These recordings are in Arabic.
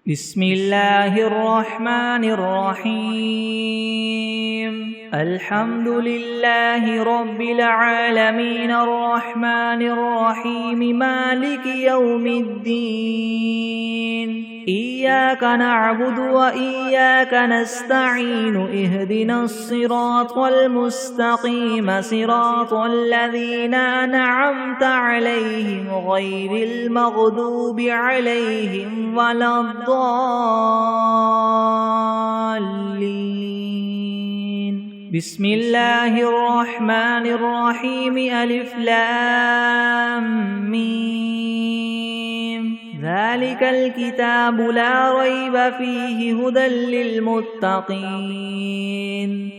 بسم الله الرحمن الرحيم الحمد لله رب العالمين الرحمن الرحيم مالك يوم الدين إياك نعبد وإياك نستعين اهدنا الصراط المستقيم صراط الذين أنعمت عليهم غير المغضوب عليهم ولا الضالين بسم الله الرحمن الرحيم ألف لام ميم ذلك الكتاب لا ريب فيه هدى للمتقين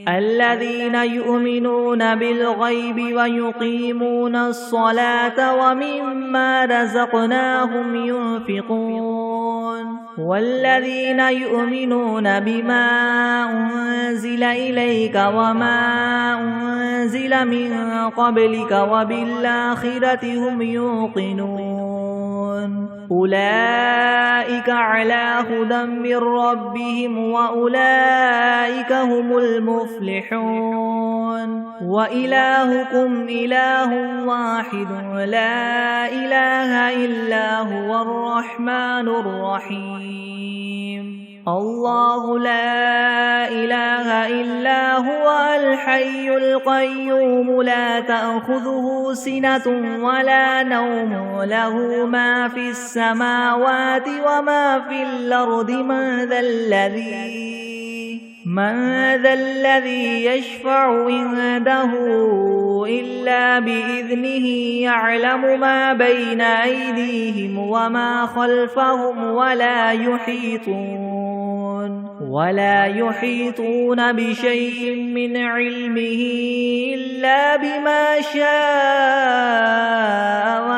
الذين يؤمنون بالغيب ويقيمون الصلاة ومما رزقناهم ينفقون والذين يؤمنون بما أنزل إليك وما أنزل من قبلك وبالآخرة هم يوقنون أولئك على هدى من ربهم وأولئك هم المفلحون وإلهكم إله واحد لا إله إلا هو الرحمن الرحيم الله لا إله إلا هو الحي القيوم لا تأخذه سنة ولا نوم له ما في السماوات وما في الأرض من ذا الذي يشفع عنده إلا بإذنه يعلم ما بين أيديهم وما خلفهم ولا يحيطون بشيء من علمه إلا بما شاء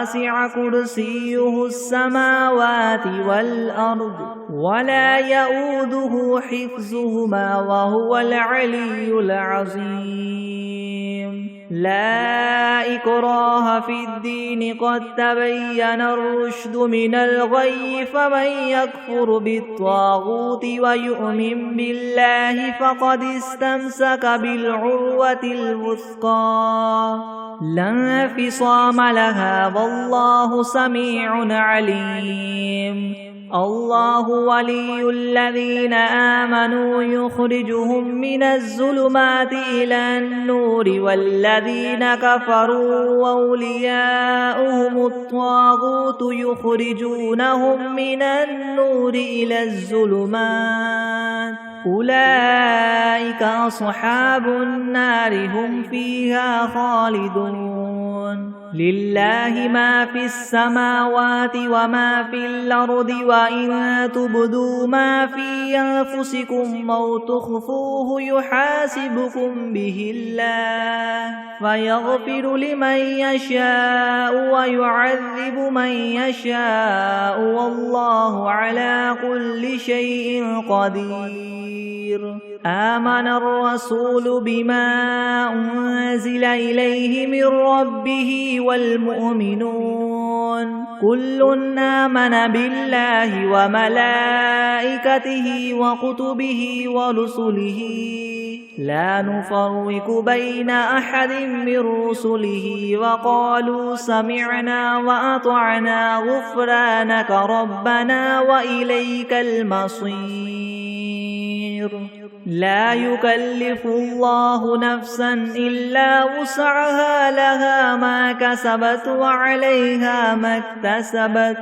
وسع كرسيه السماوات والأرض ولا يؤوده حفظهما وهو العلي العظيم لا إكراه في الدين قد تبين الرشد من الغي فمن يكفر بالطاغوت ويؤمن بالله فقد استمسك بالعروة الوثقى لا انفصام لها والله سميع عليم الله ولي الذين آمنوا يخرجهم من الظلمات إلى النور والذين كفروا أولياؤهم الطاغوت يخرجونهم من النور إلى الظلمات أولئك أصحاب النار هم فيها خالدون لله ما في السماوات وما في الأرض وإن تبدوا ما في أنفسكم أو تخفوه يحاسبكم به الله فيغفر لمن يشاء ويعذب من يشاء والله على كل شيء قدير آمن الرسول بما أنزل إليه من ربه والمؤمنون كل آمن بالله وملائكته وكتبه ورسله لا نفرق بين أحد من رسله وقالوا سمعنا وأطعنا غفرانك ربنا وإليك المصير لا يكلف الله نفسا إلا وسعها لها ما كسبت وعليها ما اكتسبت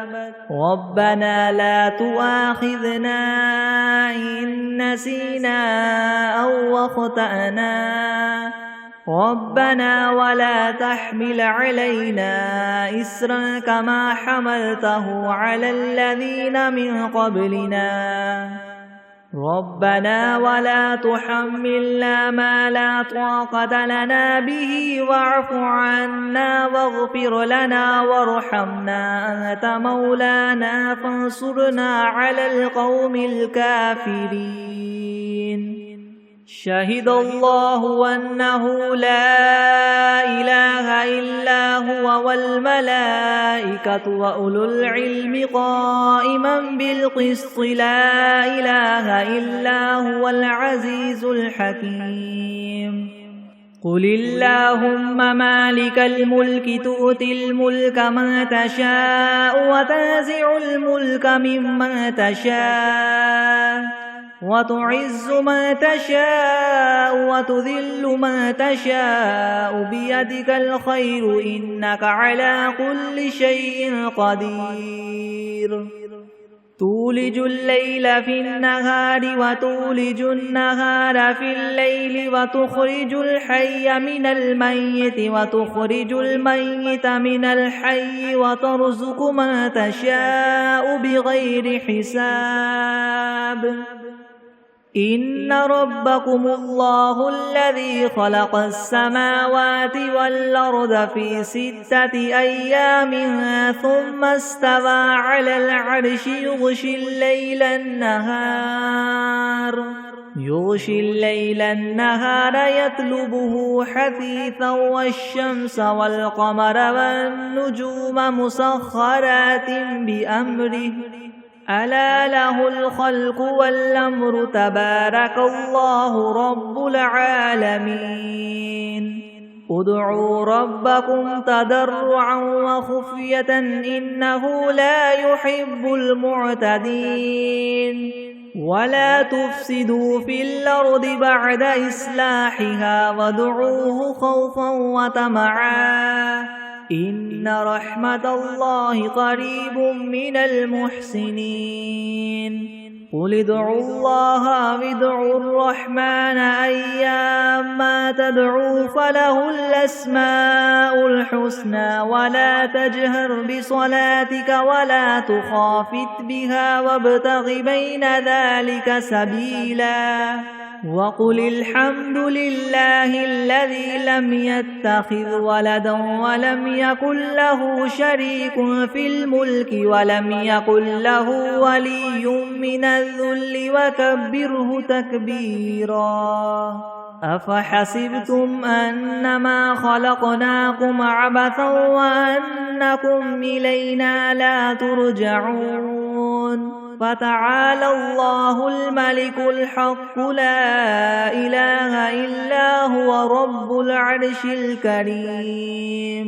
ربنا لا تؤاخذنا إن نسينا أو أخطأنا ربنا ولا تحمل علينا إسرا كما حملته على الذين من قبلنا ربنا ولا تحملنا ما لا طاقة لنا به واعف عنا واغفر لنا وارحمنا أنت مولانا فانصرنا على القوم الكافرين شهد الله أنه لا إله إلا هو والملائكة وأولو العلم قائما بالقسط لا إله إلا هو العزيز الحكيم قل اللهم مالك الملك تؤتي الملك من تشاء وتنزع الملك ممن تشاء وتعز من تشاء وتذل من تشاء بيدك الخير إنك على كل شيء قدير تولج الليل في النهار وتولج النهار في الليل وتخرج الحي من الميت وتخرج الميت من الحي وترزق من تشاء بغير حساب إن ربكم الله الذي خلق السماوات والأرض في 6 أيام ثم استوى على العرش يغشي الليل النهار يطلبه حثيثا والشمس والقمر والنجوم مسخرات بأمره ألا له الخلق والأمر تبارك الله رب العالمين ادعوا ربكم تضرعا وخفية إنه لا يحب المعتدين ولا تفسدوا في الأرض بعد إصلاحها وادعوه خوفا وطمعا إن رحمة الله قريب من المحسنين قل ادعوا الله وادعوا الرحمن أيما تدعوا فله الأسماء الحسنى ولا تجهر بصلاتك ولا تخافت بها وابتغ بين ذلك سبيلا وقل الحمد لله الذي لم يتخذ ولدا ولم يكن له شريك في الملك ولم يكن له ولي من الذل وكبره تكبيرا أفحسبتم أنما خلقناكم عبثا وأنكم إلينا لا ترجعون فتعالى الله الملك الحق لا إله إلا هو رب العرش الكريم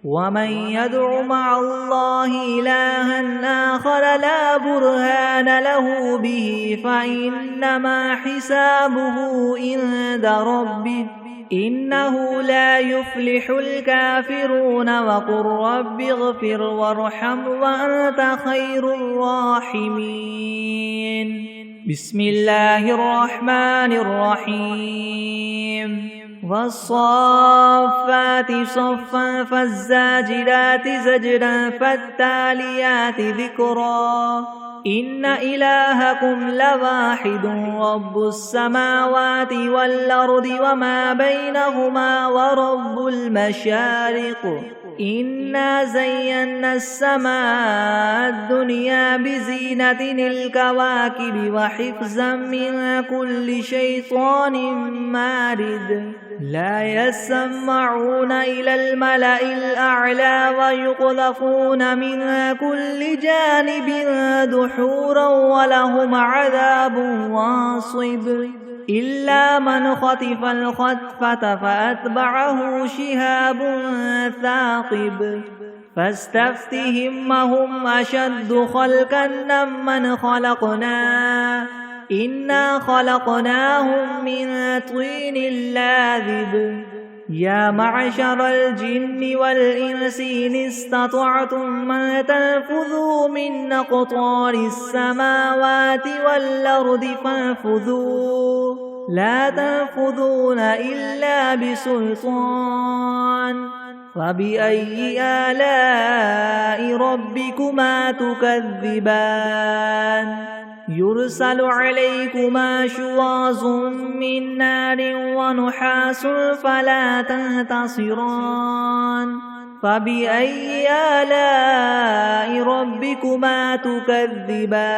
ومن يدع مع الله إلها آخر لا برهان له به فإنما حسابه عند ربه إنه لا يفلح الكافرون وقل رب اغفر وارحم وأنت خير الراحمين بسم الله الرحمن الرحيم والصافات صفا فالزاجرات زجرا فالتاليات ذكرا إن إلهكم لواحد رب السماوات والأرض وما بينهما ورب المشارق إنا زينا السماء الدنيا بزينة الكواكب وحفظا من كل شيطان مارد لا يسمعون إلى الملأ الأعلى ويقذفون من كل جانب دحورا ولهم عذاب واصب إلا من خطف الخطفة فأتبعه شهاب ثاقب فاستفتهم هم أشد خلقا ممن خلقنا إنا خلقناهم من طين لاذب يا معشر الجن والإنس إن استطعتم أن تنفذوا من أقطار السماوات والأرض فانفذوا لا تنفذون إلا بسلطان فبأي آلاء ربكما تكذبان يرسل عليكما شواظ من نار ونحاس فلا تنتصران فبأي آلاء ربكما تكذبان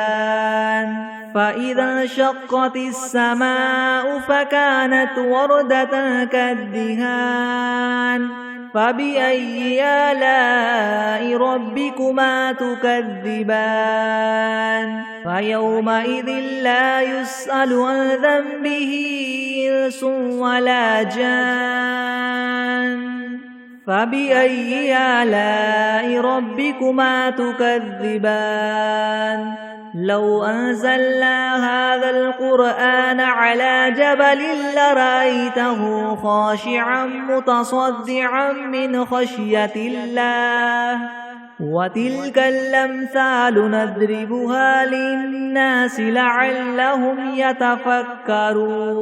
فإذا انشقت السماء فكانت وردة كالدهان فبأي آلاء ربكما تكذبان فيومئذ لا يسأل عن ذنبه إنس ولا جان فبأي آلاء ربكما تكذبان لو أنزلنا هذا القرآن على جبل لرأيته خاشعا متصدعا من خشية الله وتلك الأمثال نضربها للناس لعلهم يتفكرون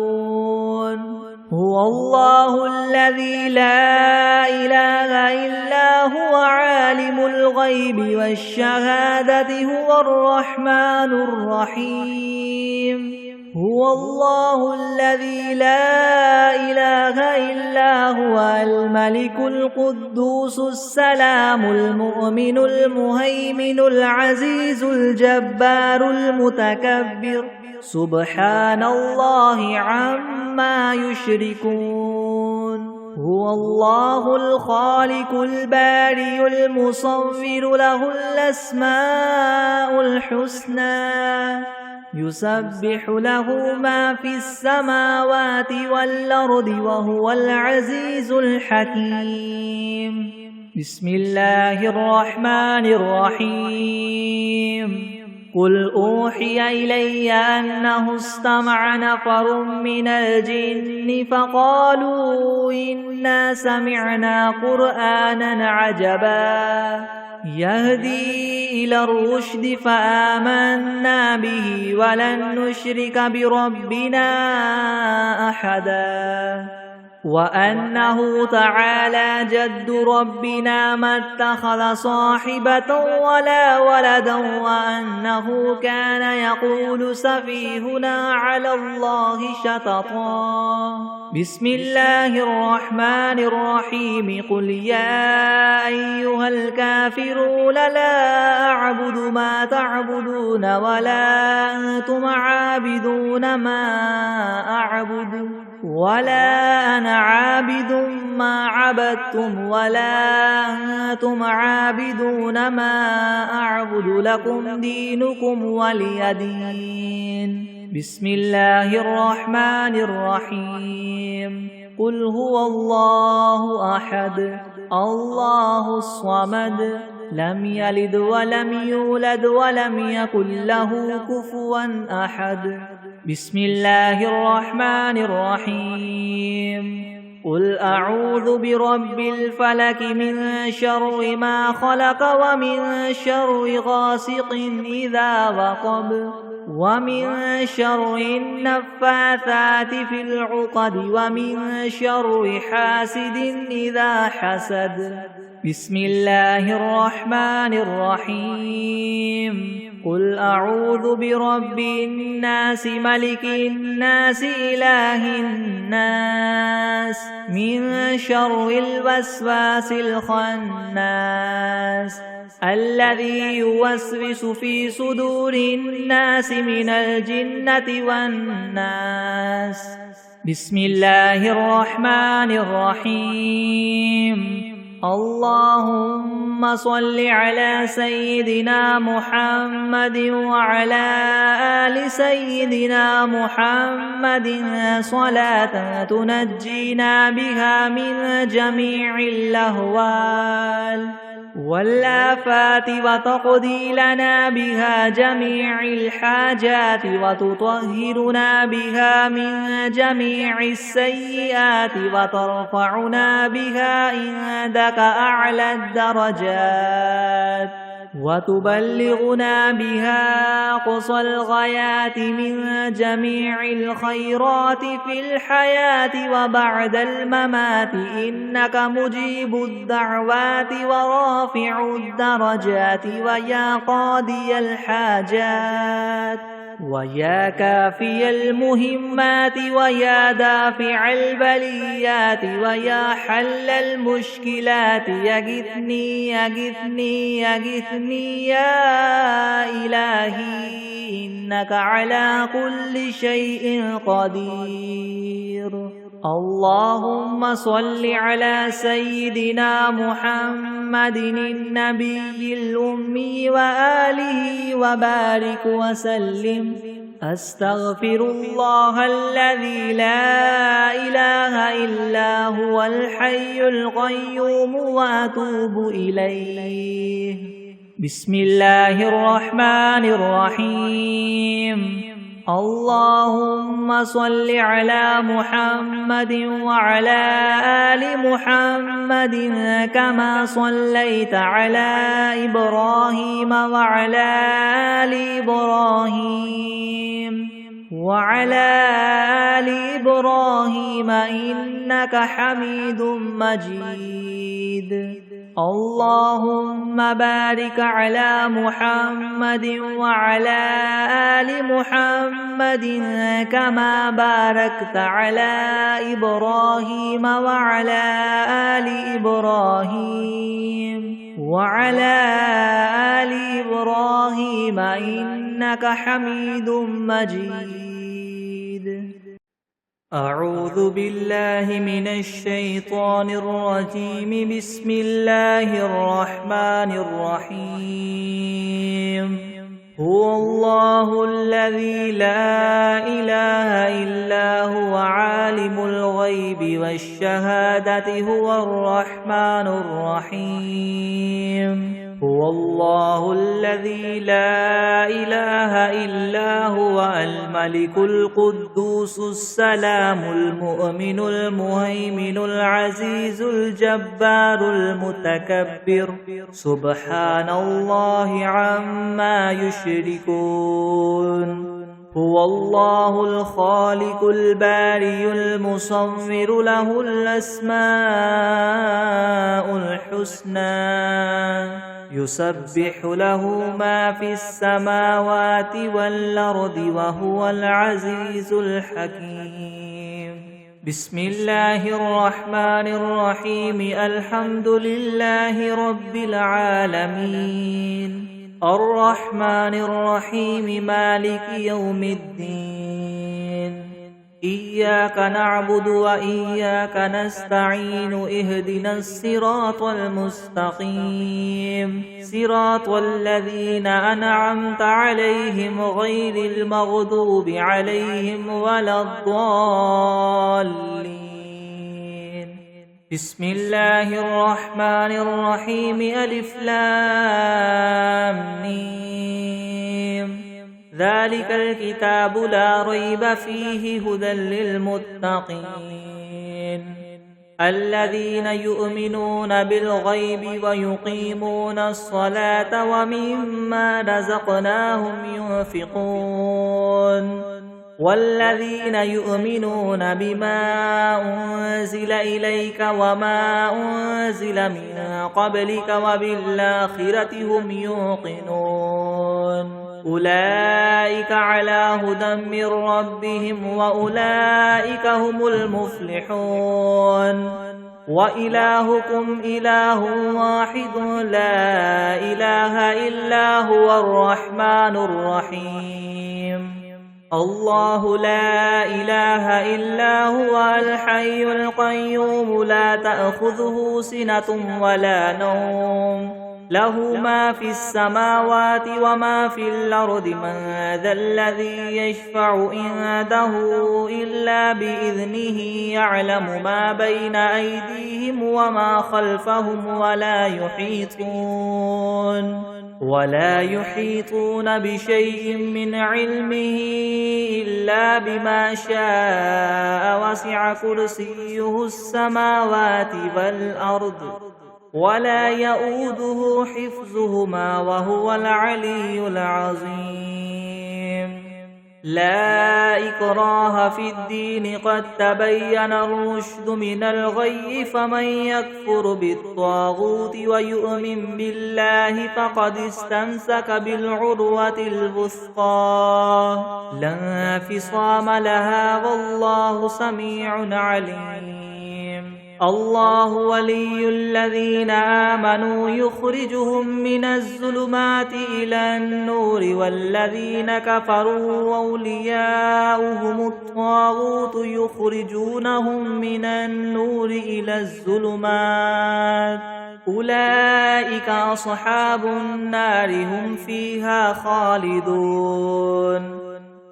هو الله الذي لا إله إلا هو عالم الغيب والشهادة هو الرحمن الرحيم هو الله الذي لا إله إلا هو الملك القدوس السلام المؤمن المهيمن العزيز الجبار المتكبر سبحان الله عما يشركون هو الله الخالق البارئ المصور له الأسماء الحسنى يسبح له ما في السماوات والأرض وهو العزيز الحكيم بسم الله الرحمن الرحيم قل أوحي إلي أنه استمع نفر من الجن فقالوا إنا سمعنا قرآنا عجبا يهدي إلى الرشد فآمنا به ولن نشرك بربنا أحدا وأنه تعالى جد ربنا ما اتخذ صاحبة ولا ولدا وأنه كان يقول سفيهنا على الله شططا بسم الله الرحمن الرحيم قل يا أيها الكافرون لا أعبد ما تعبدون ولا أنتم عابدون ما أعبد ولا أنا عابد ما عبدتم ولا أنتم عابدون ما أعبد لكم دينكم ولي دين بسم الله الرحمن الرحيم قل هو الله أحد الله الصمد لم يلد ولم يولد ولم يكن له كفوا أحد بسم الله الرحمن الرحيم قل أعوذ برب الفلك من شر ما خلق ومن شر غاسق إذا وقب ومن شر النفاثات في العقد ومن شر حاسد إذا حسد بسم الله الرحمن الرحيم قل أعوذ برب الناس ملك الناس إله الناس من شر الوسواس الخناس الذي يوسوس في صدور الناس من الجنة والناس بسم الله الرحمن الرحيم اللهم صل على سيدنا محمد وعلى آل سيدنا محمد صلاة تنجينا بها من جميع الأهوال والآفات وتقضي لنا بها جميع الحاجات وتطهرنا بها من جميع السيئات وترفعنا بها عندك أعلى الدرجات وتبلغنا بها أقصى الغايات من جميع الخيرات في الحياة وبعد الممات إنك مجيب الدعوات ورافع الدرجات ويا قاضي الحاجات ويا كافي المهمات ويا دافع البليات ويا حل المشكلات يغثني يغثني يغثني يا إلهي إنك على كل شيء قدير. اللهم صل على سيدنا محمد النبي الأمي وآله وبارك وسلم. أستغفر الله الذي لا إله إلا هو الحي القيوم وأتوب إليه. بسم الله الرحمن الرحيم. اللهم صل على محمد وعلى آل محمد كما صليت على إبراهيم وعلى آل إبراهيم إنك حميد مجيد. اللهم بارك على محمد وعلى آل محمد كما باركت على إبراهيم وعلى آل إبراهيم إنك حميد مجيد. أعوذ بالله من الشيطان الرجيم. بسم الله الرحمن الرحيم. هو الله الذي لا إله إلا هو عالم الغيب والشهادة هو الرحمن الرحيم. هو الله الذي لا إله إلا هو الملك القدوس السلام المؤمن المهيمن العزيز الجبار المتكبر سبحان الله عما يشركون. هو الله الخالق البارئ المصور له الأسماء الحسنى يسبح له ما في السماوات والأرض وهو العزيز الحكيم. بسم الله الرحمن الرحيم. الحمد لله رب العالمين الرحمن الرحيم مالك يوم الدين. إياك نعبد وإياك نستعين. اهدنا الصراط المستقيم صراط الذين أنعمت عليهم غير المغضوب عليهم ولا الضالين. بسم الله الرحمن الرحيم. ألف لام ميم. ذلك الكتاب لا ريب فيه هدى للمتقين الذين يؤمنون بالغيب ويقيمون الصلاة ومما رزقناهم ينفقون والذين يؤمنون بما أنزل إليك وما أنزل من قبلك وبالآخرة هم يوقنون. أولئك على هدى من ربهم وأولئك هم المفلحون. وإلهكم إله واحد لا إله إلا هو الرحمن الرحيم. الله لا إله إلا هو الحي القيوم لا تأخذه سنة ولا نوم له ما في السماوات وما في الأرض. من ذا الذي يشفع عنده إلا بإذنه يعلم ما بين أيديهم وما خلفهم ولا يحيطون بشيء من علمه إلا بما شاء. وسع كرسيه السماوات والأرض ولا يؤوده حفظهما وهو العلي العظيم. لا إكراه في الدين قد تبين الرشد من الغي. فمن يكفر بالطاغوت ويؤمن بالله فقد استمسك بالعروة الوثقى لا انفصام لها والله سميع عليم. الله ولي الذين آمنوا يخرجهم من الظلمات إلى النور والذين كفروا أولياؤهم الطاغوت يخرجونهم من النور إلى الظلمات أولئك أصحاب النار هم فيها خالدون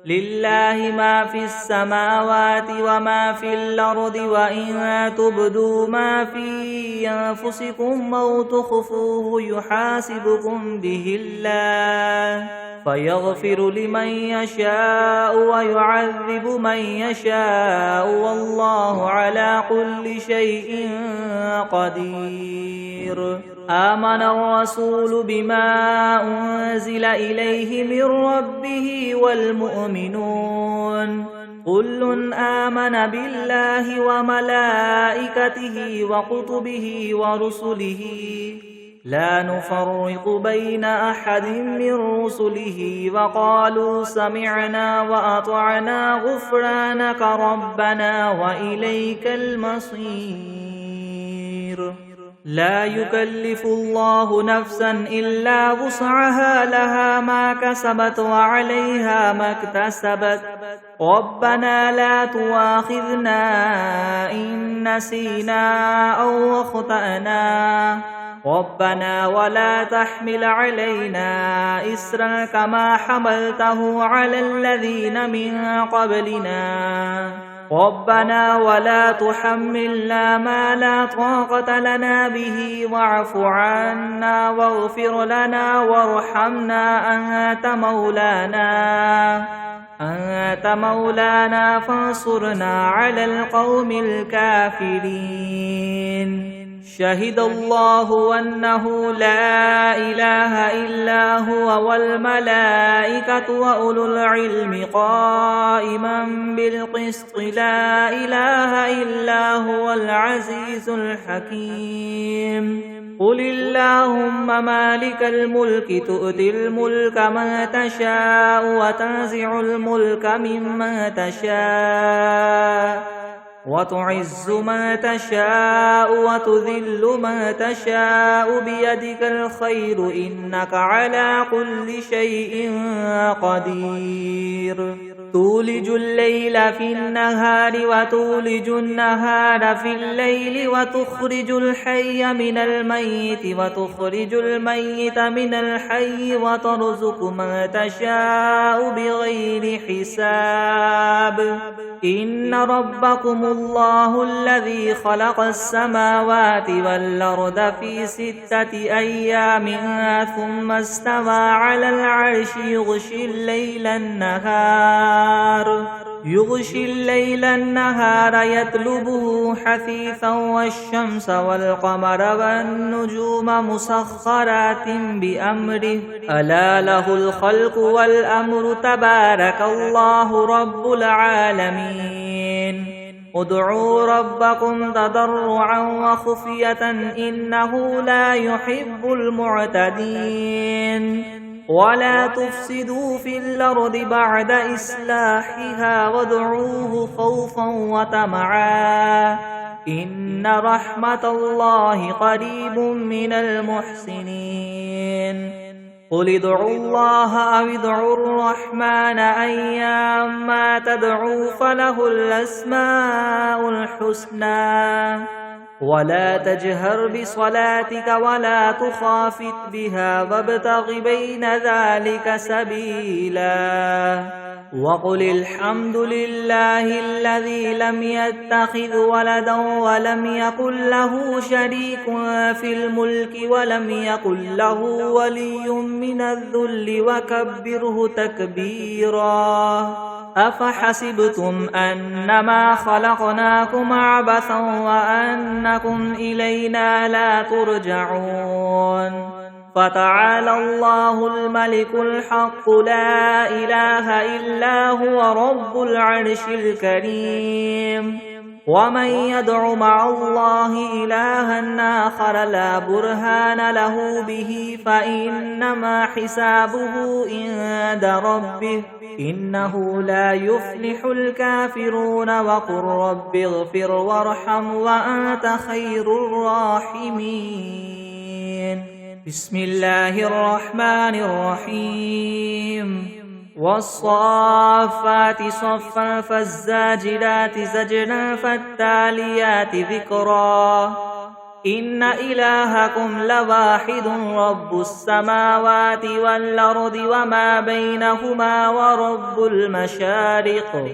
لله ما في السماوات وما في الأرض وإن تبدوا ما في أنفسكم أو تخفوه يحاسبكم به الله فيغفر لمن يشاء ويعذب من يشاء والله على كل شيء قدير آمن الرسول بما أنزل إليه من ربه والمؤمنون كل آمن بالله وملائكته وكتبه ورسله لا نفرق بين أحد من رسله وقالوا سمعنا وأطعنا غفرانك ربنا وإليك المصير لا يكلف الله نفسا إلا وسعها لها ما كسبت وعليها ما اكتسبت ربنا لا تؤاخذنا إن نسينا أو أخطأنا ربنا ولا تحمل علينا إسرا كما حملته على الذين من قبلنا ربنا ولا تحملنا ما لا طاقة لنا به واعف عنا واغفر لنا وارحمنا أنت مولانا فانصرنا على القوم الكافرين شهد الله أنه لا إله إلا هو والملائكة وأولو العلم قائما بالقسط لا إله إلا هو العزيز الحكيم قل اللهم مالك الملك تؤتي الملك من تشاء وتنزع الملك ممن تشاء وتعز من تشاء وتذل من تشاء بيدك الخير إنك على كل شيء قدير تولج الليل في النهار وتولج النهار في الليل وتخرج الحي من الميت وتخرج الميت من الحي وترزق من تشاء بغير حساب إن ربكم الله الذي خلق السماوات والأرض في 6 أيام ثم استوى على العرش يغشي الليل النهار يطلبه حثيثا والشمس والقمر والنجوم مسخرات بأمره ألا له الخلق والأمر تبارك الله رب العالمين ادعوا ربكم تضرعا وخفية إنه لا يحب المعتدين ولا تفسدوا في الأرض بعد إصلاحها وادعوه خوفا وطمعا إن رحمة الله قريب من المحسنين قل ادعوا الله أو ادعوا الرحمن أيما تدعوا فله الأسماء الحسنى ولا تجهر بصلاتك ولا تخافت بها وابتغ بين ذلك سبيلا وقل الحمد لله الذي لم يتخذ ولدا ولم يكن له شريك في الملك ولم يكن له ولي من الذل وكبره تكبيرا أفحسبتم أنما خلقناكم عبثا وأنكم إلينا لا ترجعون فتعالى الله الملك الحق لا إله إلا هو رب العرش الكريم ومن يدع مع الله إلها آخر لا برهان له به فإنما حسابه عند ربه إنه لا يفلح الكافرون وقل رب اغفر وارحم وأنت خير الراحمين. بسم الله الرحمن الرحيم. والصافات صفا فالزاجرات زجرا فالتاليات ذكرا إن إلهكم لواحد رب السماوات والأرض وما بينهما ورب المشارق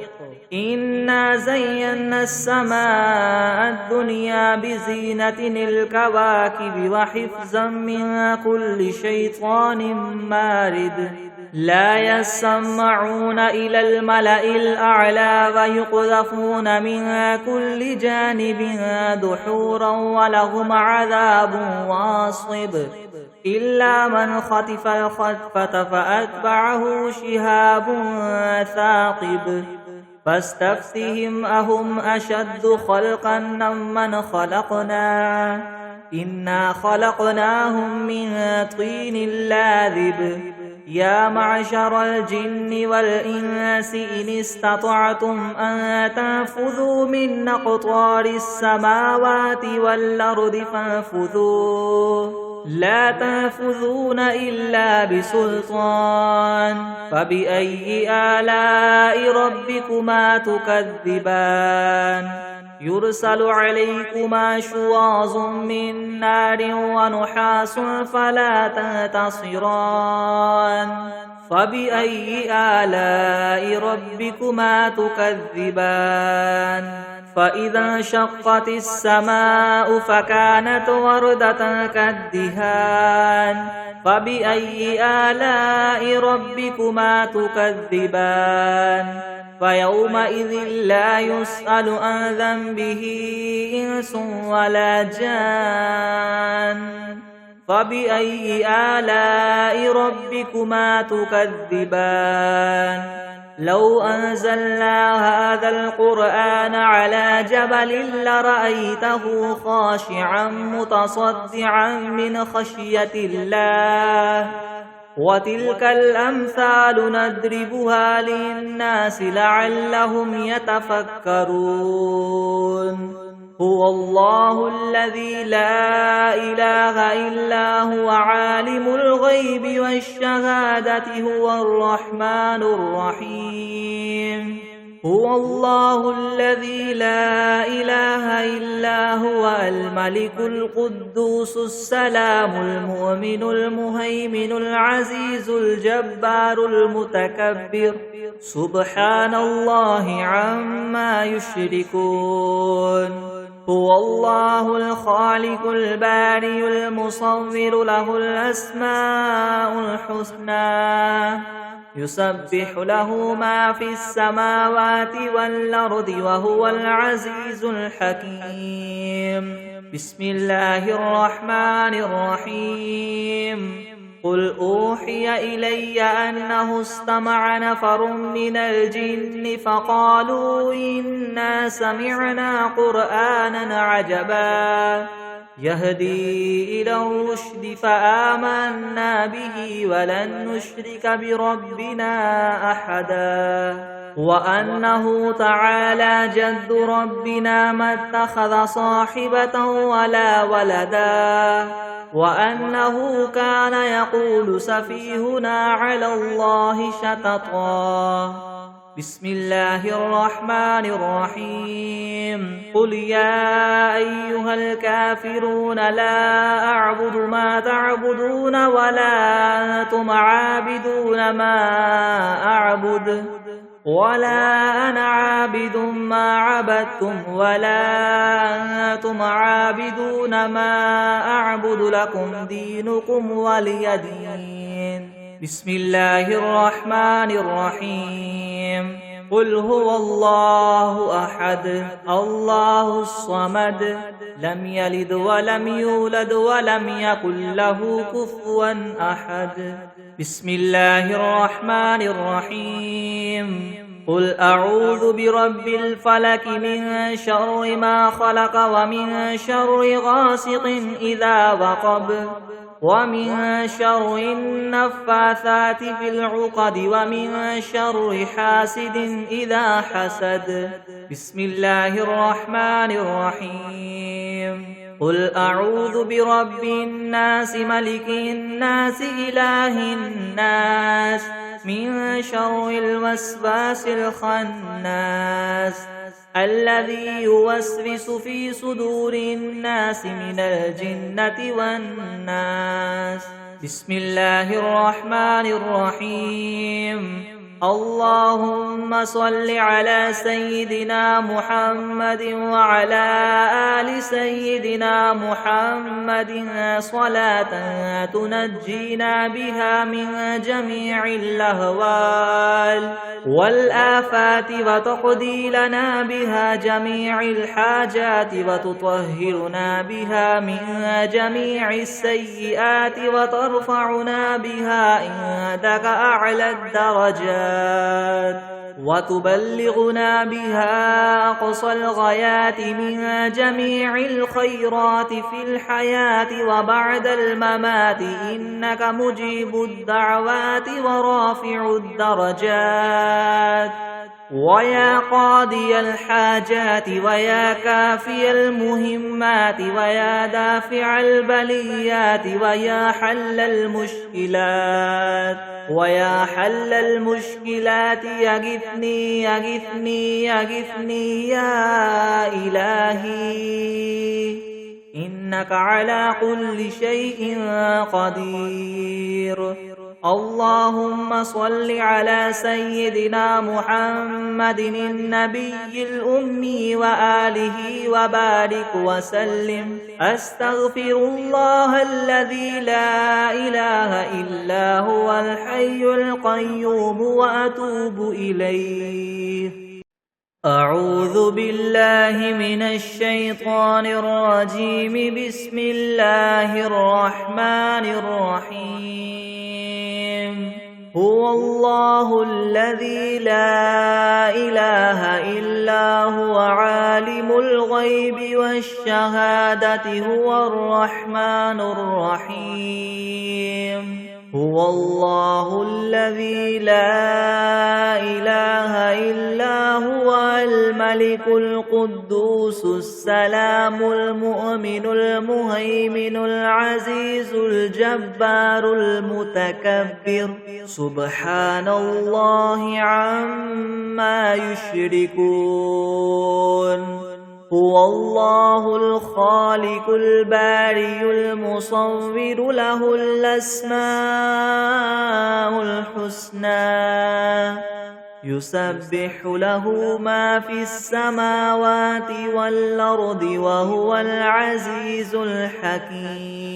إنا زينا السماء الدنيا بزينة الكواكب وحفظا من كل شيطان مارد لا يسمعون إلى الملأ الأعلى ويقذفون من كل جانب دحورا ولهم عذاب واصب إلا من خطف الخطفة فأتبعه شهاب ثاقب فاستفتهم أهم أشد خلقا ممن خلقنا إنا خلقناهم من طين لاذب يا معشر الجن والإنس إن استطعتم أن تنفذوا من أقطار السماوات والأرض فانفذوا لا تنفذون إلا بسلطان فبأي آلاء ربكما تكذبان يرسل عليكما شواظ من نار ونحاس فلا تنتصران فبأي آلاء ربكما تكذبان فإذا انشقت السماء فكانت وردة كالدهان فبأي آلاء ربكما تكذبان فيومئذ لا يسأل عن ذنبه إنس ولا جان فبأي آلاء ربكما تكذبان لو أنزلنا هذا القرآن على جبل لرأيته خاشعا متصدعا من خشية الله وتلك الأمثال نضربها للناس لعلهم يتفكرون هو الله الذي لا إله إلا هو عالم الغيب والشهادة هو الرحمن الرحيم هو الله الذي لا إله إلا هو الملك القدوس السلام المؤمن المهيمن العزيز الجبار المتكبر سبحان الله عما يشركون هو الله الخالق البارئ المصور له الأسماء الحسنى يسبح له ما في السماوات والأرض وهو العزيز الحكيم بسم الله الرحمن الرحيم قل أوحي إلي أنه استمع نفر من الجن فقالوا إنا سمعنا قرآنا عجبا يهدي إلى الرشد فآمنا به ولن نشرك بربنا أحدا وأنه تعالى جد ربنا ما اتخذ صاحبة ولا ولدا وأنه كان يقول سفيهنا على الله شططا بسم الله الرحمن الرحيم قل يا أيها الكافرون لا أعبد ما تعبدون ولا أنتم عابدون ما أعبد ولا أنا عابد ما عبدتم ولا أنتم عابدون ما أعبد لكم دينكم ولي دين بسم الله الرحمن الرحيم قل هو الله أحد الله الصمد لم يلد ولم يولد ولم يكن له كفوا أحد بسم الله الرحمن الرحيم قل أعوذ برب الفلك من شر ما خلق ومن شر غاسق إذا وقب ومن شر النفاثات في العقد ومن شر حاسد إذا حسد. بسم الله الرحمن الرحيم. قل أعوذ برب الناس ملك الناس إله الناس من شر الوسواس الخناس الذي يوسوس في صدور الناس من الجنة والناس. بسم الله الرحمن الرحيم. اللهم صل على سيدنا محمد وعلى آل سيدنا محمد صلاة تنجينا بها من جميع الأهوال والآفات وتقضي لنا بها جميع الحاجات وتطهرنا بها من جميع السيئات وترفعنا بها عندك أعلى الدرجات وتبلغنا بها أقصى الغايات من جميع الخيرات في الحياة وبعد الممات إنك مجيب الدعوات ورافع الدرجات ويا قاضي الحاجات ويا كافي المهمات ويا دافع البليات ويا حل المشكلات يغثني يغثني يغثني يا إلهي إنك على كل شيء قدير. اللهم صل على سيدنا محمد النبي الأمي وآله وبارك وسلم. أستغفر الله الذي لا إله إلا هو الحي القيوم وأتوب إليه. أعوذ بالله من الشيطان الرجيم. بسم الله الرحمن الرحيم. هو الله الذي لا إله إلا هو عالم الغيب والشهادة هو الرحمن الرحيم. هو الله الذي لا إله إلا هو الملك القدوس السلام المؤمن المهيمن العزيز الجبار المتكبر سبحان الله عما يشركون. هو الله الخالق البارئ المصور له الأسماء الحسنى يسبح له ما في السماوات والأرض وهو العزيز الحكيم.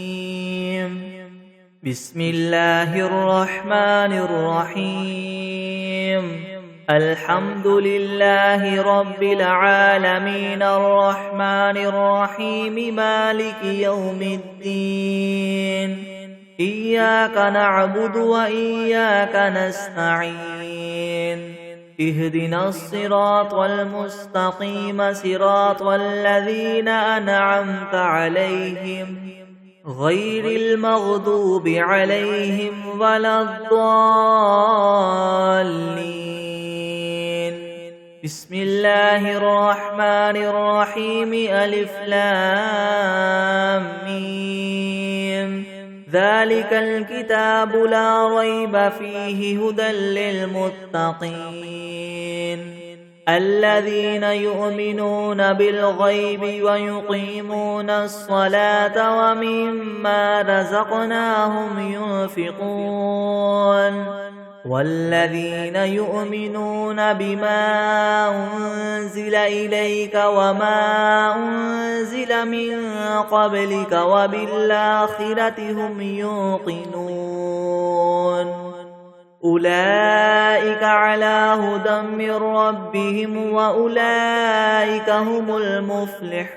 بسم الله الرحمن الرحيم. الحمد لله رب العالمين الرحمن الرحيم مالك يوم الدين. إياك نعبد وإياك نستعين. اهدنا الصراط المستقيم صراط الذين أنعمت عليهم غير المغضوب عليهم ولا الضالين. بسم الله الرحمن الرحيم. ألف لام ميم. ذلك الكتاب لا ريب فيه هدى للمتقين الذين يؤمنون بالغيب ويقيمون الصلاة ومما رزقناهم ينفقون والذين يؤمنون بما أنزل إليك وما أنزل من قبلك وبالآخرة هم يوقنون. أولئك على هدى من ربهم وأولئك هم المفلحون.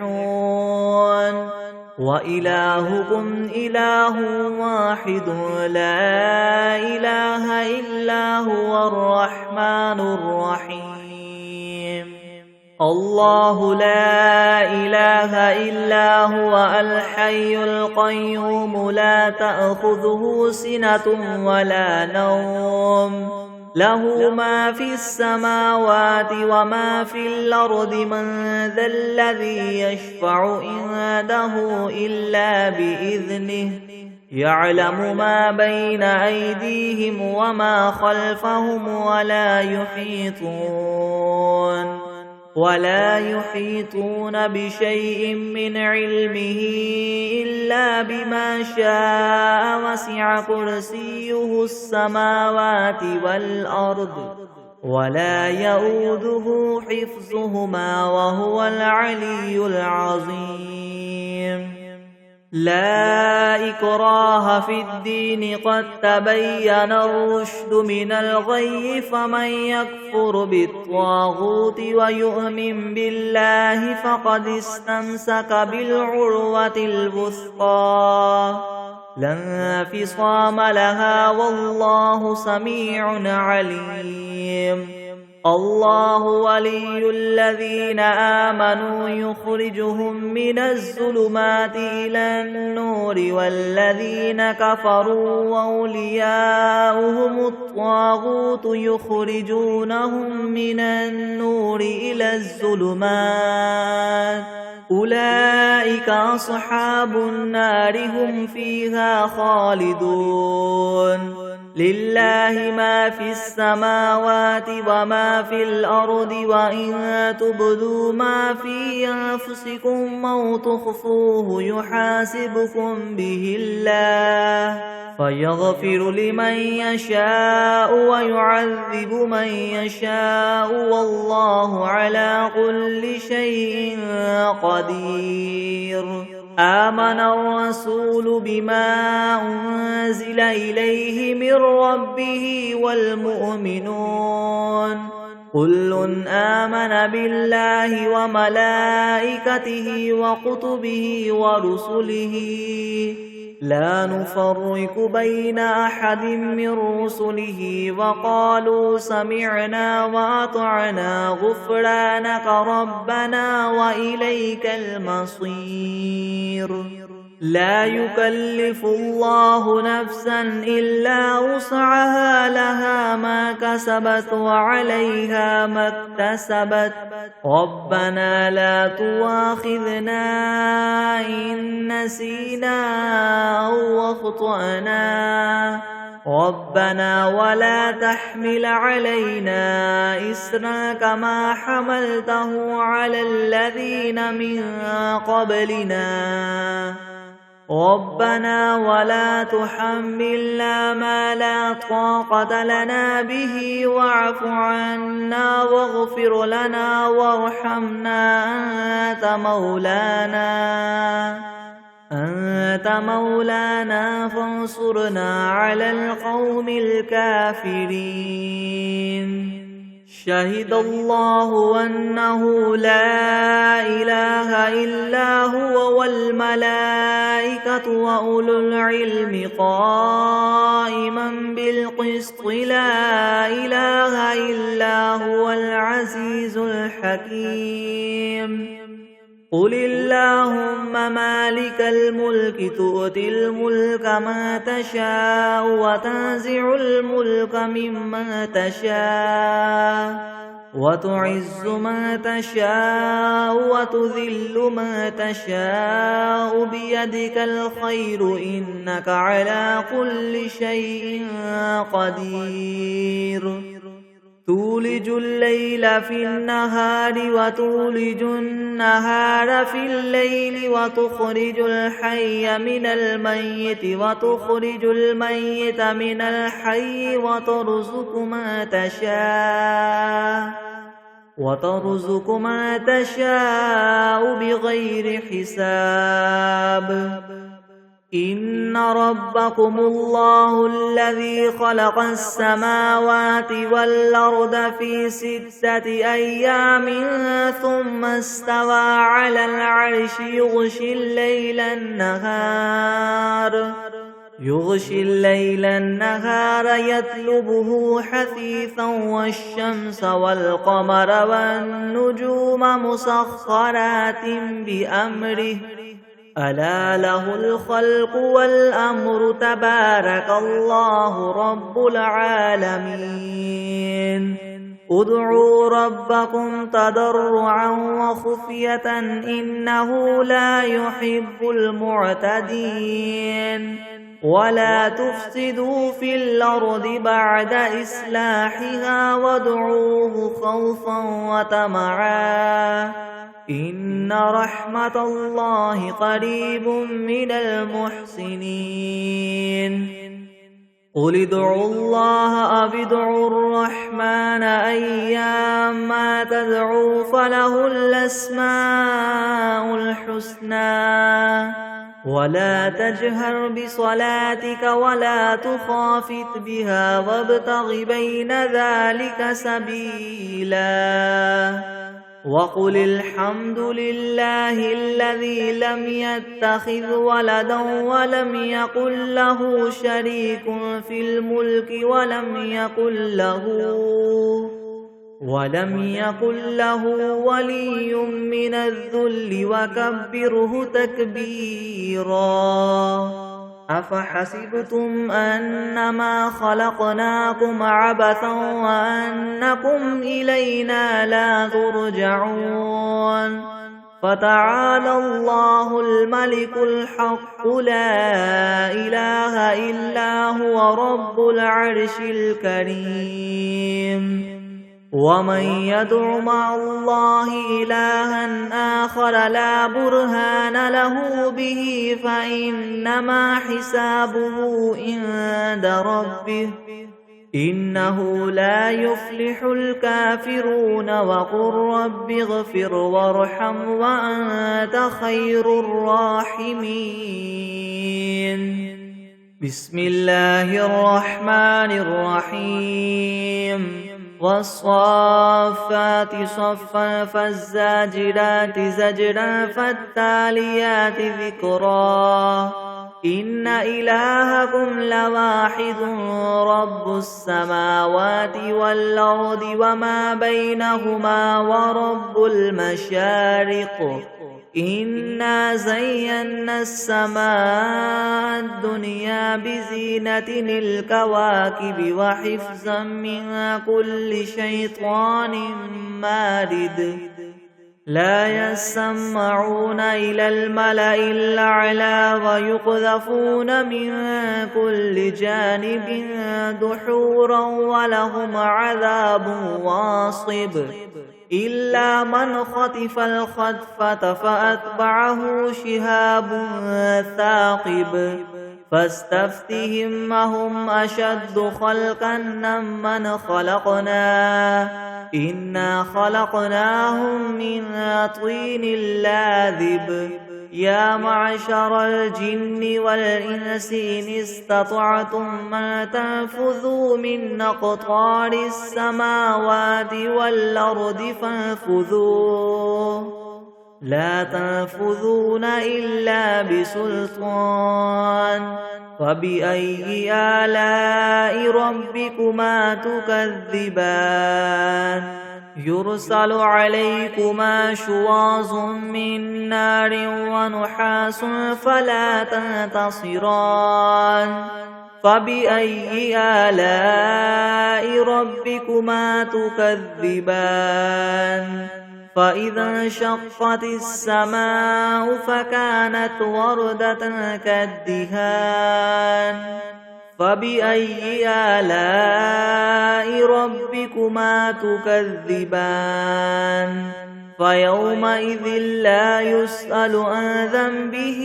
وإلهكم إله واحد لا إله إلا هو الرحمن الرحيم الله لا إله إلا هو الحي القيوم لا تأخذه سنة ولا نوم له ما في السماوات وما في الأرض من ذا الذي يشفع عنده إلا بإذنه يعلم ما بين أيديهم وما خلفهم ولا يحيطون بشيء من علمه إلا بما شاء وسع كرسيه السماوات والأرض ولا يؤوده حفظهما وهو العلي العظيم لا إكراه في الدين قد تبين الرشد من الغي فمن يكفر بالطاغوت ويؤمن بالله فقد استمسك بالعروة الوثقى لا انفصام لها والله سميع عليم الله ولي الذين آمنوا يخرجهم من الظلمات إلى النور والذين كفروا وأولياؤهم الطاغوت يخرجونهم من النور إلى الظلمات أولئك أصحاب النار هم فيها خالدون لله ما في السماوات وما في الأرض وإن تبدوا ما في أنفسكم أو تخفوه يحاسبكم به الله فيغفر لمن يشاء ويعذب من يشاء والله على كل شيء قدير آمن الرسول بما أنزل إليه من ربه والمؤمنون كل آمن بالله وملائكته وكتبه ورسله لا نفرق بين أحد من رسله وقالوا سمعنا وأطعنا غفرانك ربنا وإليك المصير لا يكلف الله نفسا إلا وسعها لها ما كسبت وعليها ما اكتسبت ربنا لا تؤاخذنا إن نسينا أو أخطأنا ربنا ولا تحمل علينا إصرا كما حملته على الذين من قبلنا ربنا ولا تحملنا ما لا طاقة لنا به واعف عنا واغفر لنا وارحمنا أنت مولانا فانصرنا على القوم الكافرين شهد الله أنه لا إله إلا هو والملائكة وأولو العلم قائما بالقسط لا إله إلا هو العزيز الحكيم قل اللهم مالك الملك تؤتي الملك ما تشاء وتنزع الملك ممن تشاء وتعز ما تشاء وتذل ما تشاء بيدك الخير إنك على كل شيء قدير تولج الليل في النهار وتولج النهار في الليل وتخرج الحي من الميت وتخرج الميت من الحي وترزق ما تشاء بغير حساب إن ربكم الله الذي خلق السماوات والأرض في 6 أيام ثم استوى على العرش يغشي الليل النهار يطلبه حثيثا والشمس والقمر والنجوم مسخرات بأمره ألا له الخلق والأمر تبارك الله رب العالمين ادعوا ربكم تضرعا وخفية إنه لا يحب المعتدين ولا تفسدوا في الأرض بعد إصلاحها وادعوه خوفا وطمعا إن رحمة الله قريب من المحسنين قل ادعوا الله أو ادعوا الرحمن أيما تدعوا فله الأسماء الحسنى ولا تجهر بصلاتك ولا تخافت بها وابتغ بين ذلك سبيلا وقل الحمد لله الذي لم يتخذ ولدا ولم يكن له شريك في الملك ولم يكن له ولي من الذل وكبره تكبيرا أفحسبتم أنما خلقناكم عبثا وأنكم إلينا لا ترجعون فتعالى الله الملك الحق لا إله إلا هو رب العرش الكريم ومن يدع مع الله إلها آخر لا برهان له به فإنما حسابه عند ربه إنه لا يفلح الكافرون وقل رب اغفر وارحم وأنت خير الراحمين بسم الله الرحمن الرحيم والصافات صفا فالزاجرات زجرا فالتاليات ذكرا إن إلهكم لواحد رب السماوات والأرض وما بينهما ورب المشارق إنا زينا السماء الدنيا بزينة الكواكب وحفظا من كل شيطان مارد لا يسمعون إلى الملأ الأعلى ويقذفون من كل جانب دحورا ولهم عذاب واصب إلا من خطف الخطفة فأتبعه شهاب ثاقب فاستفتهم أهم أشد خلقا ممن خلقنا إنا خلقناهم من طين لاذب يا معشر الجن والإنس إن استطعتم أن تنفذوا من أقطار السماوات والأرض فانفذوا لا تنفذون إلا بسلطان فبأي آلاء ربكما تكذبان يرسل عليكما شواظ من نار ونحاس فلا تنتصران فبأي آلاء ربكما تكذبان فإذا انشقت السماء فكانت وردة كالدهان فبأي آلاء ربكما تكذبان فيومئذ لا يسأل عن ذنبه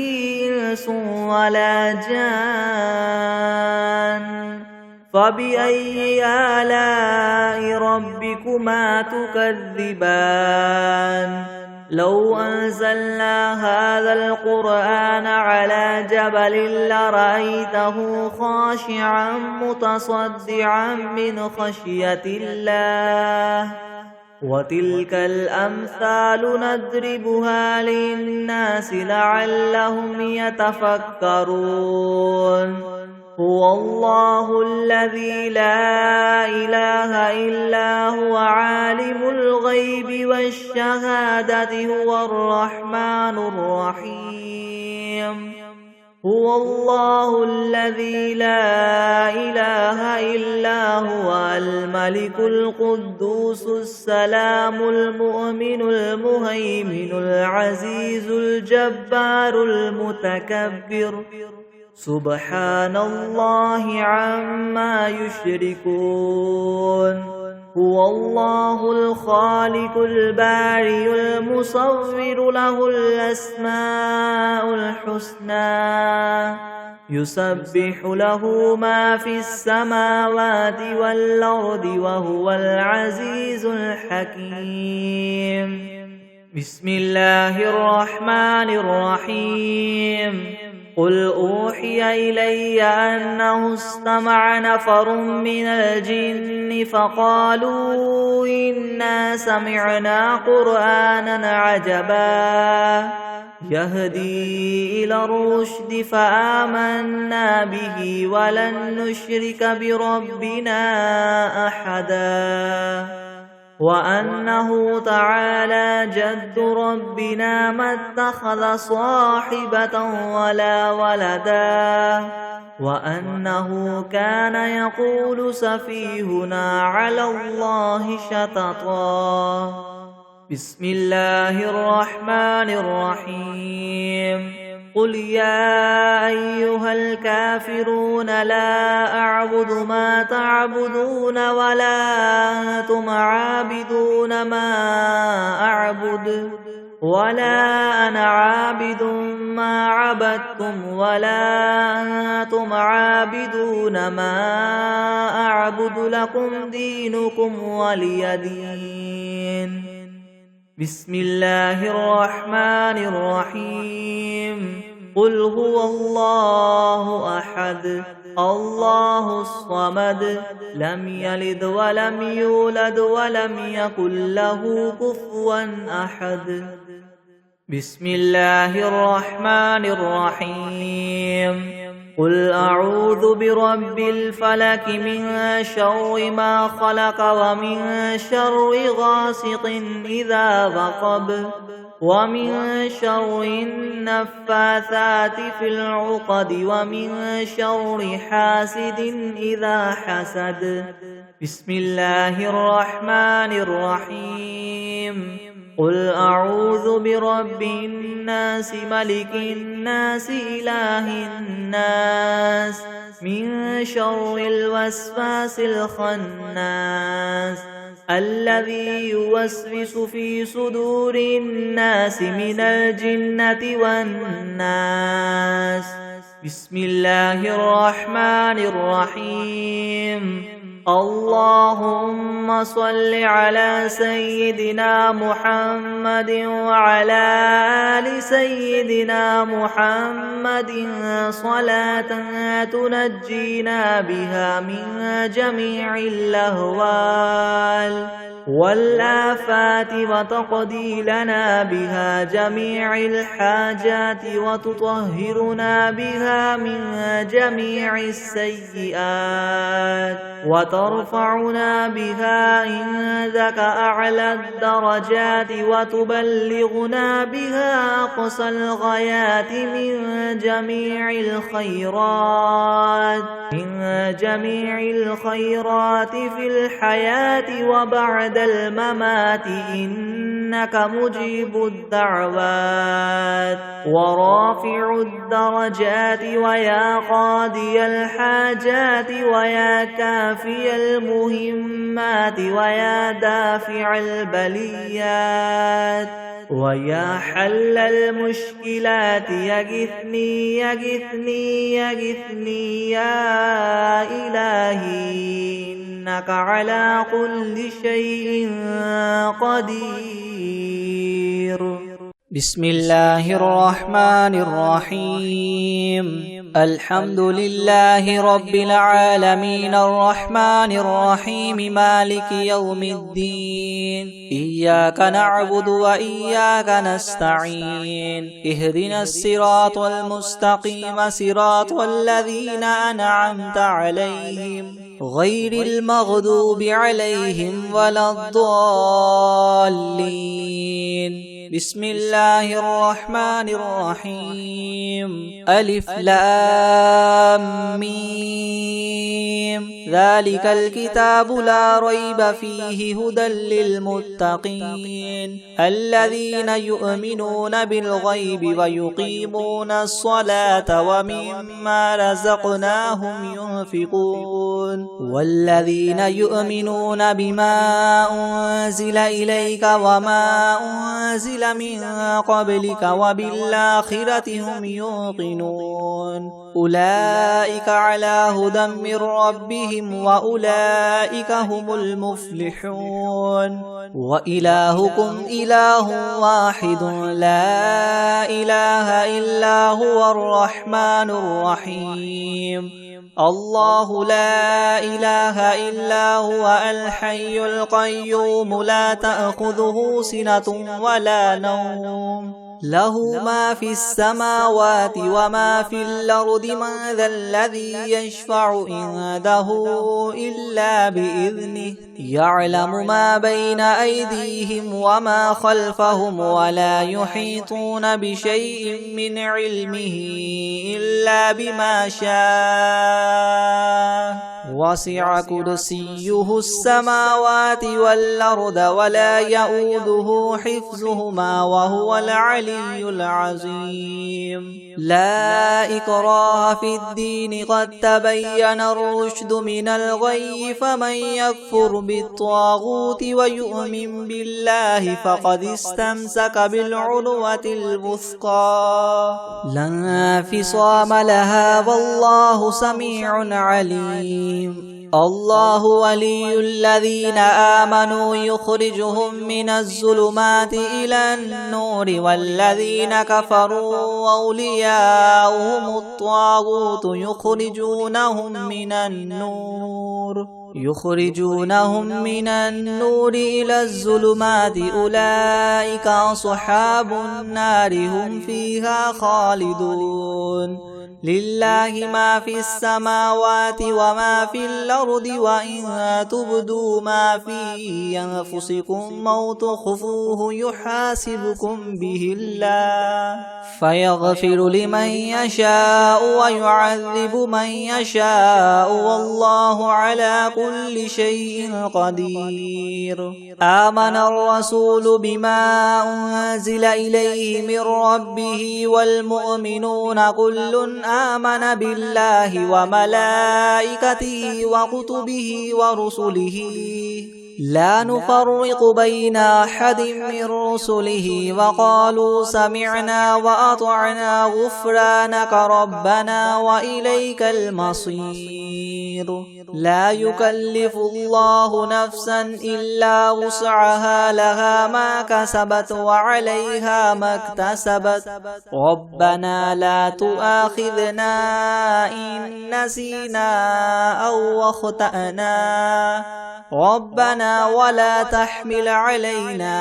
إنس ولا جان فبأي آلاء ربكما تكذبان لو أنزلنا هذا القرآن على جبل لرأيته خاشعا متصدعا من خشية الله وتلك الأمثال نضربها للناس لعلهم يتفكرون هو الله الذي لا إله إلا هو عالم الغيب والشهادة هو الرحمن الرحيم هو الله الذي لا إله إلا هو الملك القدوس السلام المؤمن المهيمن العزيز الجبار المتكبر سبحان الله عما يشركون هو الله الخالق البارئ المصور له الأسماء الحسنى يسبح له ما في السماوات والأرض وهو العزيز الحكيم بسم الله الرحمن الرحيم قل أوحي إلي أنه استمع نفر من الجن فقالوا إنا سمعنا قرآنا عجبا يهدي إلى الرشد فآمنا به ولن نشرك بربنا أحدا وأنه تعالى جد ربنا ما اتخذ صاحبة ولا ولدا وأنه كان يقول سفيهنا على الله شططا بسم الله الرحمن الرحيم قل يا أيها الكافرون لا أعبد ما تعبدون ولا أنتم عابدون ما أعبد ولا أنا عابد ما عبدتم ولا أنتم عابدون ما أعبد لكم دينكم ولي دين بسم الله الرحمن الرحيم قل هو الله أحد الله الصمد لم يلد ولم يولد ولم يكن له كفوا أحد بسم الله الرحمن الرحيم قل أعوذ برب الفلك من شر ما خلق ومن شر غاسق إذا وقب ومن شر النفاثات في العقد ومن شر حاسد إذا حسد بسم الله الرحمن الرحيم قل أعوذ برب الناس ملك الناس إله الناس من شر الوسواس الخناس الذي يوسوس في صدور الناس من الجنة والناس بسم الله الرحمن الرحيم اللهم صل على سيدنا محمد وعلى آل سيدنا محمد صلاة تنجينا بها من جميع الأهوال والآفات وتقضي لنا بها جميع الحاجات وتطهرنا بها من جميع السيئات وترفعنا بها عندك أعلى الدرجات وتبلغنا بها أقصى الغايات من جميع الخيرات في الحياة وبعد الممات إنك مجيب الدعوات ورافع الدرجات ويا قاضي الحاجات ويا كافي المهمات ويا دافع البليات ويا حل المشكلات يغثني يغثني يغثني يا إلهي إنك على كل شيء قدير بسم الله الرحمن الرحيم الحمد لله رب العالمين الرحمن الرحيم مالك يوم الدين إياك نعبد وإياك نستعين اهدنا الصراط المستقيم صراط الذين أنعمت عليهم غير المغضوب عليهم ولا الضالين بسم الله الرحمن الرحيم ألف لام ميم ذلك الكتاب لا ريب فيه هدى للمتقين الذين يؤمنون بالغيب ويقيمون الصلاة ومما رزقناهم ينفقون والذين يؤمنون بما أنزل إليك وما أنزل من قبلك وبالآخرة هم يوقنون أولئك على هدى من ربهم وأولئك هم المفلحون وإلهكم إله واحد لا إله إلا هو الرحمن الرحيم الله لا إله إلا هو الحي القيوم لا تأخذه سنة ولا نوم له ما في السماوات وما في الأرض من ذا الذي يشفع عنده إلا بإذنه يعلم ما بين أيديهم وما خلفهم ولا يحيطون بشيء من علمه إلا بما شاء وسع كرسيه السماوات والأرض ولا يؤوده حفظهما وهو العلي العظيم لا إكراه في الدين قد تبين الرشد من الغي فمن يكفر بالطاغوت ويؤمن بالله فقد استمسك بالعروة الوثقى لا انفصام لها والله سميع عليم الله ولي الذين آمنوا يخرجهم من الظلمات إلى النور والذين كفروا أولياؤهم الطاغوت يخرجونهم من النور إلى الظلمات أولئك أصحاب النار هم فيها خالدون لله ما في السماوات وما في الأرض وإن تبدوا ما في أنفسكم أو تخفوه يحاسبكم به الله فيغفر لمن يشاء ويعذب من يشاء والله على كل شيء قدير آمن الرسول بما أنزل إليه من ربه والمؤمنون كل آمن بالله وملائكته وكتبه ورسله لا نفرق بين أحد من رسله وقالوا سمعنا وأطعنا غفرانك ربنا وإليك المصير لا يكلف الله نفسا إلا وسعها لها ما كسبت وعليها ما اكتسبت ربنا لا تؤاخذنا إن نسينا أو أخطأنا ربنا ولا تحمل علينا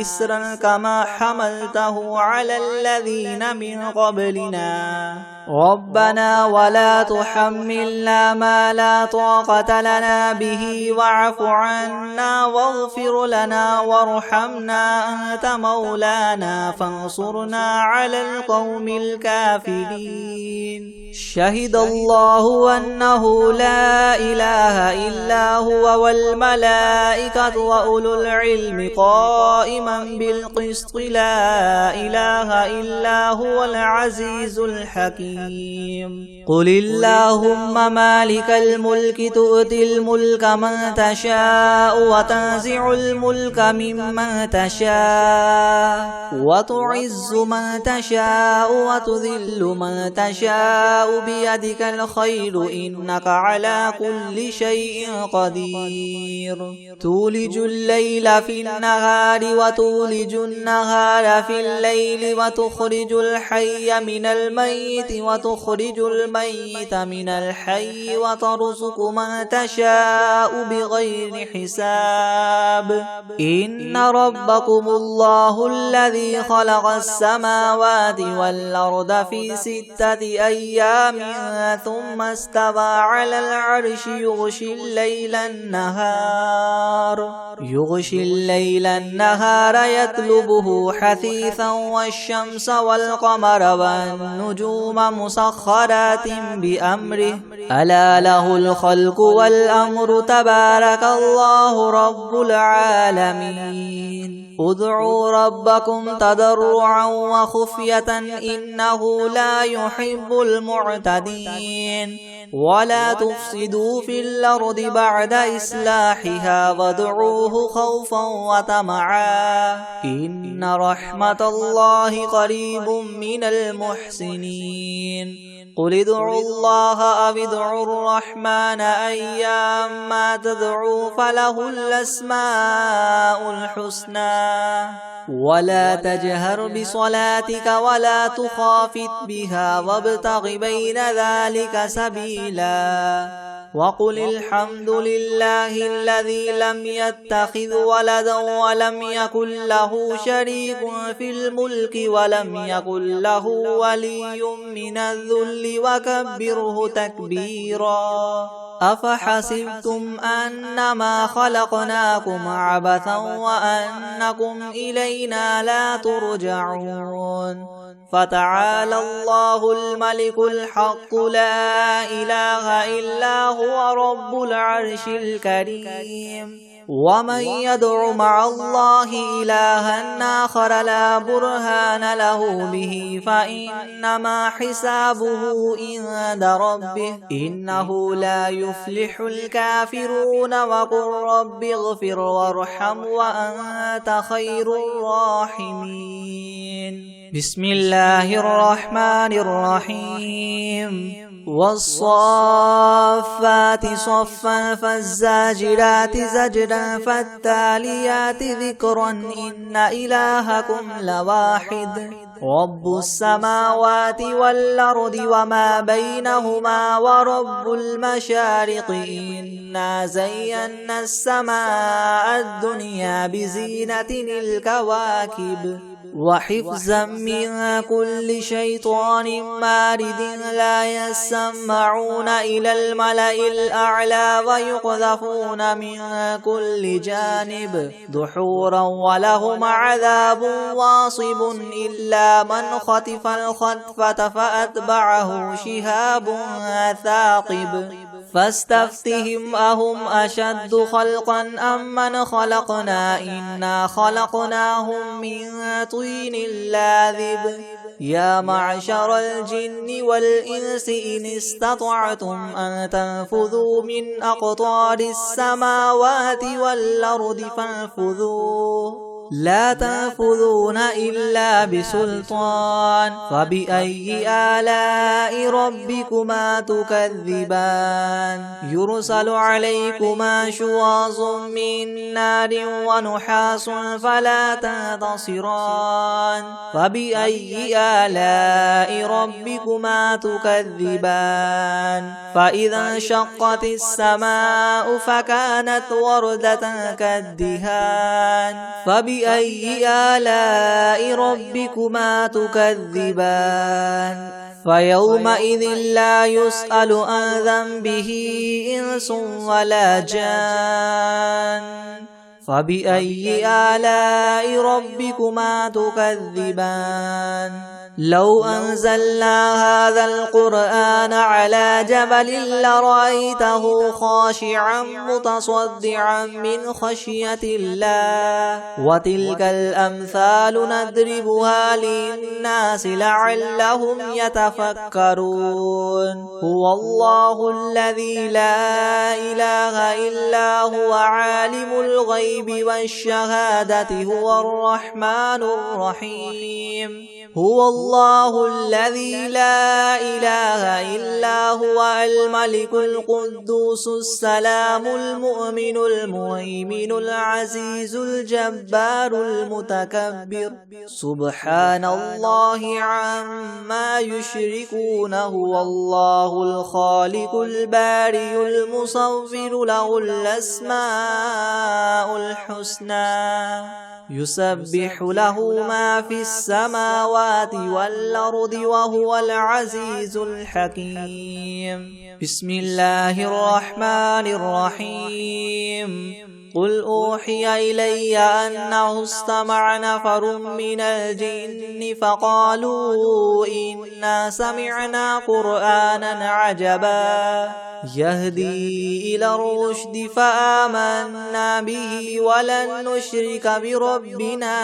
إسرا كما حملته على الذين من قبلنا ربنا ولا تحملنا ما لا طاقة لنا به واعف عنا واغفر لنا وارحمنا أنت مولانا فانصرنا على القوم الكافرين شهد الله أنه لا إله إلا هو والملائكة وأولو العلم قائما بالقسط لا إله إلا هو العزيز الحكيم حكيم قل اللهم مالك الملك تؤتي الملك من تشاء وتنزع الملك ممن تشاء وتعز من تشاء وتذل من تشاء بيدك الخير إنك على كل شيء قدير تولج الليل في النهار وتولج النهار في الليل وتخرج الحي من الميت وتخرج الميت من الحي وترزق من تشاء بغير حساب إن ربكم الله الذي خلق السماوات والأرض في 6 أيام ثم استوى على العرش يغشي الليل النهار يطلبه حثيثا والشمس والقمر والنجوم مسخرات بأمره ألا له الخلق والأمر تبارك الله رب العالمين ادعوا ربكم تضرعا وخفية إنه لا يحب المعتدين ولا تفسدوا في الأرض بعد إصلاحها وادعوه خوفا وطمعا إن رحمة الله قريب من المحسنين قل ادعوا الله أو ادعوا الرحمن أيما تدعوا فله الأسماء الحسنى ولا تجهر بصلاتك ولا تخافت بها وابتغ بين ذلك سبيلا وقل الحمد لله الذي لم يتخذ ولدا ولم يكن له شريك في الملك ولم يكن له ولي من الذل وكبره تكبيرا أفحسبتم أنما خلقناكم عبثا وأنكم إلينا لا ترجعون فتعالى الله الملك الحق لا إله إلا هو رب العرش الكريم ومن يدع مع الله إلها آخر لا برهان له به فإنما حسابه عند ربه إنه لا يفلح الكافرون وقل رب اغفر وارحم وأنت خير الراحمين بسم الله الرحمن الرحيم والصافات صفا فالزاجرات زجرا فالتاليات ذكرا إن إلهكم لواحد رب السماوات والأرض وما بينهما ورب المشارق إنا زينا السماء الدنيا بزينة الكواكب وحفظا من كل شيطان مارد لا يسمعون إلى الملأ الأعلى ويقذفون من كل جانب دحورا ولهم عذاب واصب إلا من خطف الخطفة فأتبعه شهاب ثاقب فاستفتهم أهم أشد خلقا أم من خلقنا إنا خلقناهم من طين لاذب يا معشر الجن والإنس إن استطعتم أن تنفذوا من أقطار السماوات والأرض فانفذوا لا تنفذون إلا بسلطان فبأي آلاء ربكما تكذبان يرسل عليكما شواظ من نار ونحاس فلا تنتصران فبأي آلاء ربكما تكذبان فإذا انشقت السماء فكانت وردة كالدهان فبأي آلاء ربكما تكذبان فيومئذ لا يسأل عن ذنبه إنس ولا جان فبأي آلاء ربكما تكذبان لو أنزلنا هذا القرآن على جبل لرأيته خاشعا متصدعا من خشية الله وتلك الأمثال نضربها للناس لعلهم يتفكرون هو الله الذي لا إله إلا هو عالم الغيب والشهادة هو الرحمن الرحيم هو الله الذي لا إله إلا هو الملك القدوس السلام المؤمن المهيمن العزيز الجبار المتكبر سبحان الله عما يشركون هو الله الخالق البارئ المصور له الأسماء الحسنى يسبح له ما في السماوات والأرض وهو العزيز الحكيم بسم الله الرحمن الرحيم قل أوحي إلي أنه استمع نفر من الجن فقالوا إنا سمعنا قرآنا عجبا يهدي إلى الرشد فآمنا به ولن نشرك بربنا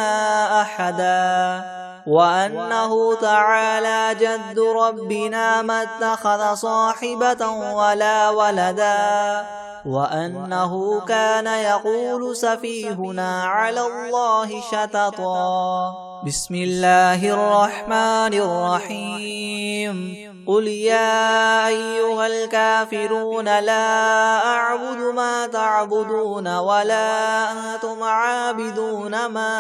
أحدا وأنه تعالى جد ربنا ما اتخذ صاحبة ولا ولدا وأنه كان يقول سفيهنا على الله شططا بسم الله الرحمن الرحيم قل يا أيها الكافرون لا أعبد ما تعبدون ولا أنتم عابدون ما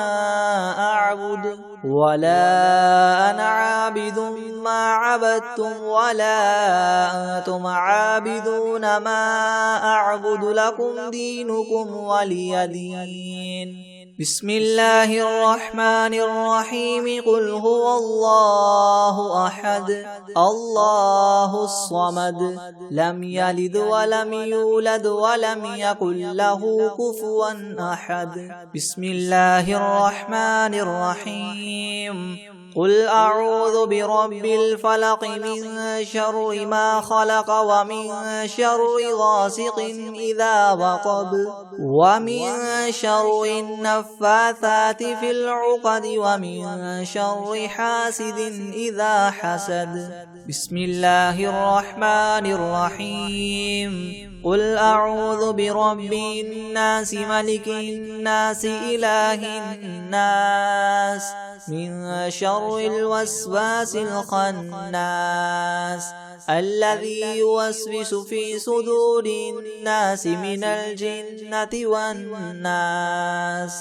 أعبد ولا أنا عابد ما عبدتم ولا أنتم عابدون ما أعبد لكم دينكم ولي دين بسم الله الرحمن الرحيم قل هو الله أحد الله الصمد لم يلد ولم يولد ولم يكن له كفوا أحد بسم الله الرحمن الرحيم قل أعوذ برب الفلق من شر ما خلق ومن شر غاسق إذا وقب ومن شر النفاثات في العقد ومن شر حاسد إذا حسد بسم الله الرحمن الرحيم قل أعوذ برب الناس ملك الناس إله الناس من شر الوسواس الخناس الذي يوسوس في صدور الناس من الجنة والناس